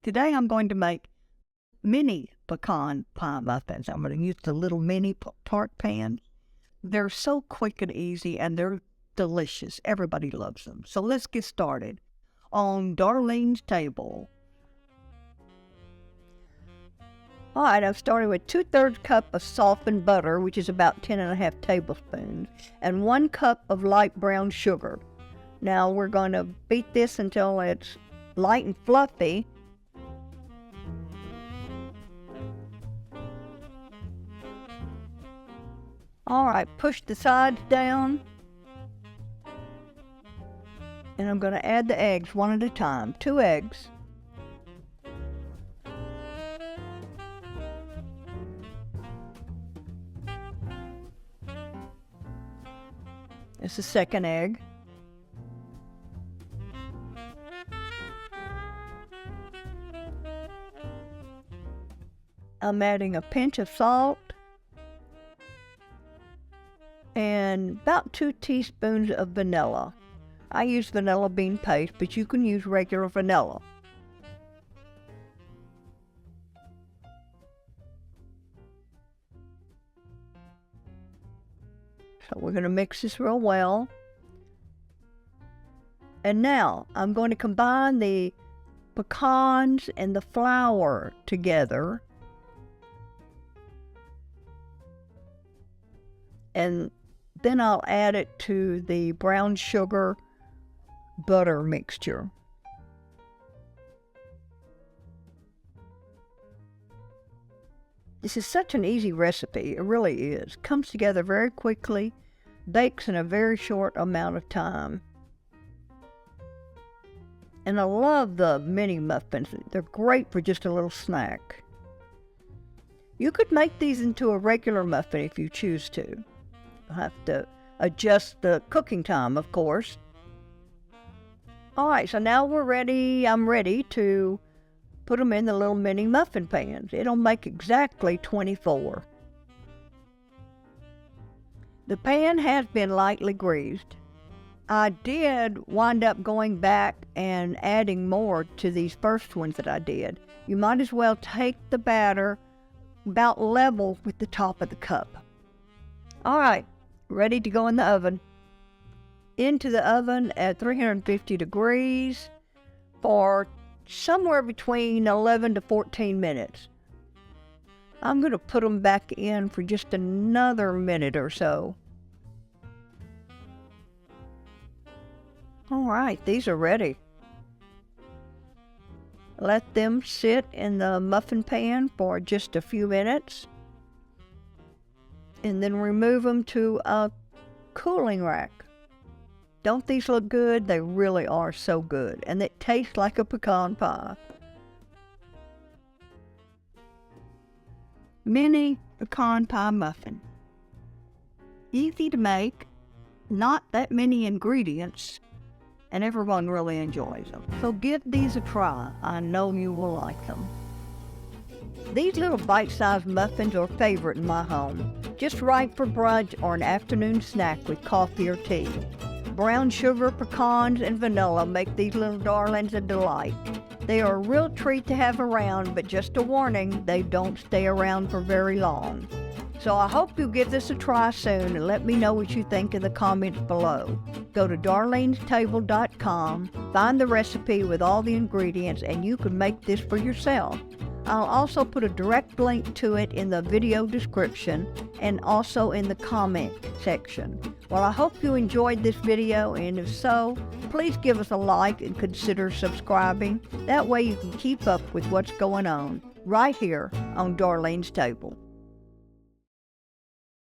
Today I'm going to make mini pecan pie muffins. I'm going to use the little mini tart pans. They're so quick and easy, and they're delicious. Everybody loves them. So let's get started. On Darlene's table. All right, I've started with 2/3 cup of softened butter, which is about 10.5 tablespoons, and 1 cup of light brown sugar. Now we're going to beat this until it's light and fluffy. All right, push the sides down. And I'm going to add the eggs one at a time. 2 eggs. It's the second egg. I'm adding a pinch of salt and about 2 teaspoons of vanilla. I use vanilla bean paste, but you can use regular vanilla. So we're going to mix this real well. And now I'm going to combine the pecans and the flour together. And then I'll add it to the brown sugar butter mixture. This is such an easy recipe. It really is. Comes together very quickly, bakes in a very short amount of time. And I love the mini muffins. They're great for just a little snack. You could make these into a regular muffin if you choose to. You'll have to adjust the cooking time, of course. All right, so now we're ready. I'm ready to put them in the little mini muffin pans. It'll make exactly 24. The pan has been lightly greased. I did wind up going back and adding more to these first ones that I did. You might as well take the batter about level with the top of the cup. All right, ready to go in the oven. Into the oven at 350 degrees for somewhere between 11 to 14 minutes. I'm going to put them back in for just another minute or so. All right, these are ready. Let them sit in the muffin pan for just a few minutes, and then remove them to a cooling rack. Don't these look good? They really are so good, and they taste like a pecan pie. Mini pecan pie muffin. Easy to make, not that many ingredients, and everyone really enjoys them. So give these a try. I know you will like them. These little bite-sized muffins are a favorite in my home. Just right for brunch or an afternoon snack with coffee or tea. Brown sugar, pecans, and vanilla make these little darlings a delight. They are a real treat to have around, but just a warning, they don't stay around for very long. So I hope you'll give this a try soon and let me know what you think in the comments below. Go to darlenestable.com, find the recipe with all the ingredients, and you can make this for yourself. I'll also put a direct link to it in the video description and also in the comment section. Well, I hope you enjoyed this video, and if so, please give us a like and consider subscribing. That way you can keep up with what's going on right here on Darlene's Table.